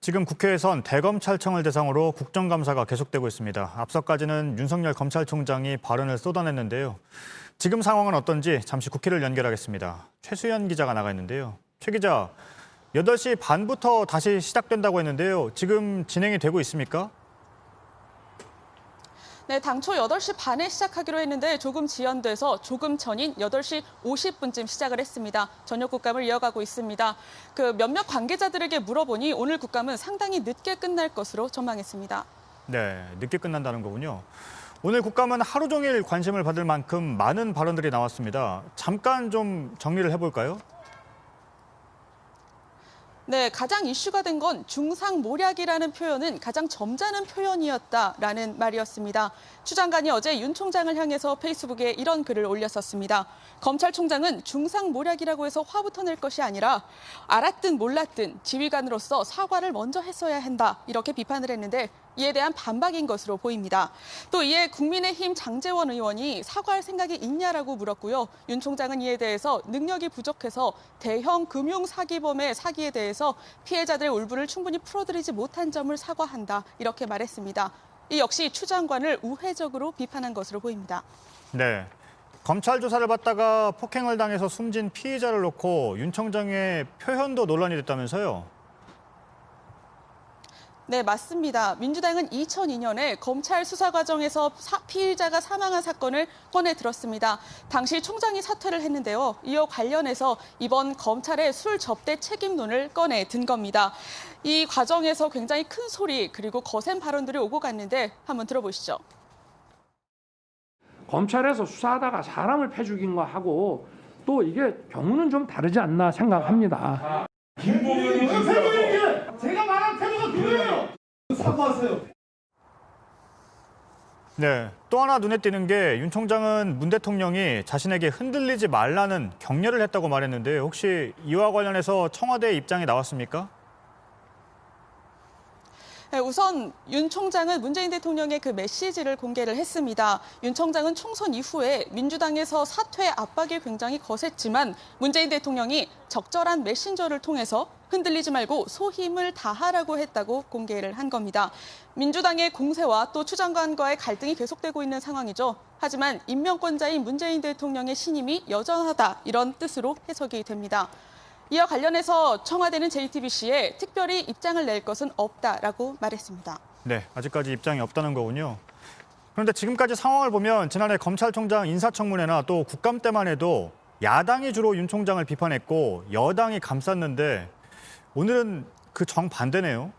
지금 국회에선 대검찰청을 대상으로 국정감사가 계속되고 있습니다. 앞서까지는 윤석열 검찰총장이 발언을 쏟아냈는데요. 지금 상황은 어떤지 잠시 국회를 연결하겠습니다. 최수연 기자가 나가 있는데요. 최 기자, 8시 반부터 다시 시작된다고 했는데요. 지금 진행이 되고 있습니까? 네, 당초 8시 반에 시작하기로 했는데 조금 지연돼서 조금 전인 8시 50분쯤 시작을 했습니다. 저녁 국감을 이어가고 있습니다. 몇몇 관계자들에게 물어보니 오늘 국감은 상당히 늦게 끝날 것으로 전망했습니다. 네, 늦게 끝난다는 거군요. 오늘 국감은 하루 종일 관심을 받을 만큼 많은 발언들이 나왔습니다. 잠깐 좀 정리를 해볼까요? 네, 가장 이슈가 된 건 중상모략이라는 표현은 가장 점잖은 표현이었다라는 말이었습니다. 추 장관이 어제 윤 총장을 향해서 페이스북에 이런 글을 올렸었습니다. 검찰총장은 중상모략이라고 해서 화부터 낼 것이 아니라 알았든 몰랐든 지휘관으로서 사과를 먼저 했어야 한다, 이렇게 비판을 했는데 이에 대한 반박인 것으로 보입니다. 또 이에 국민의힘 장제원 의원이 사과할 생각이 있냐라고 물었고요. 윤 총장은 이에 대해서 능력이 부족해서 대형 금융사기범의 사기에 대해서 피해자들의 울분을 충분히 풀어드리지 못한 점을 사과한다, 이렇게 말했습니다. 이 역시 추 장관을 우회적으로 비판한 것으로 보입니다. 네. 검찰 조사를 받다가 폭행을 당해서 숨진 피의자를 놓고 윤 총장의 표현도 논란이 됐다면서요? 네, 맞습니다. 민주당은 2002년에 검찰 수사 과정에서 피의자가 사망한 사건을 꺼내 들었습니다. 당시 총장이 사퇴를 했는데요. 이와 관련해서 이번 검찰의 술 접대 책임론을 꺼내 든 겁니다. 이 과정에서 굉장히 큰 소리 그리고 거센 발언들이 오고 갔는데 한번 들어보시죠. 검찰에서 수사하다가 사람을 패죽인 거 하고 또 이게 경우는 좀 다르지 않나 생각합니다. 제가 말한 태도가 그거예요. 사과하세요. 네, 또 하나 눈에 띄는 게 윤 총장은 문 대통령이 자신에게 흔들리지 말라는 격려를 했다고 말했는데 혹시 이와 관련해서 청와대 입장이 나왔습니까? 네, 우선 윤 총장은 문재인 대통령의 메시지를 공개를 했습니다. 윤 총장은 총선 이후에 민주당에서 사퇴 압박이 굉장히 거셌지만 문재인 대통령이 적절한 메신저를 통해서 흔들리지 말고 소힘을 다하라고 했다고 공개를 한 겁니다. 민주당의 공세와 또 추 장관과의 갈등이 계속되고 있는 상황이죠. 하지만 임명권자인 문재인 대통령의 신임이 여전하다, 이런 뜻으로 해석이 됩니다. 이와 관련해서 청와대는 JTBC에 특별히 입장을 낼 것은 없다라고 말했습니다. 네, 아직까지 입장이 없다는 거군요. 그런데 지금까지 상황을 보면 지난해 검찰총장 인사청문회나 또 국감 때만 해도 야당이 주로 윤 총장을 비판했고 여당이 감쌌는데 오늘은 그 정반대네요.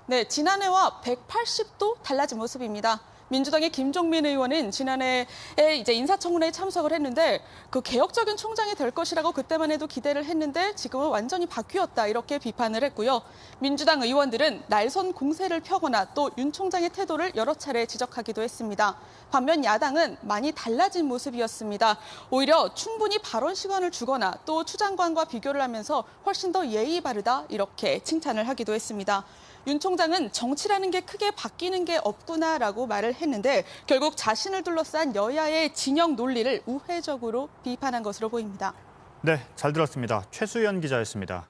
네, 지난해와 180도 달라진 모습입니다. 민주당의 김종민 의원은 지난해에 이제 인사청문회에 참석을 했는데 개혁적인 총장이 될 것이라고 그때만 해도 기대를 했는데 지금은 완전히 바뀌었다, 이렇게 비판을 했고요. 민주당 의원들은 날선 공세를 펴거나 또 윤 총장의 태도를 여러 차례 지적하기도 했습니다. 반면 야당은 많이 달라진 모습이었습니다. 오히려 충분히 발언 시간을 주거나 또 추 장관과 비교를 하면서 훨씬 더 예의 바르다, 이렇게 칭찬을 하기도 했습니다. 윤 총장은 정치라는 게 크게 바뀌는 게 없구나라고 말을 했는데 결국 자신을 둘러싼 여야의 진영 논리를 우회적으로 비판한 것으로 보입니다. 네, 잘 들었습니다. 최수연 기자였습니다.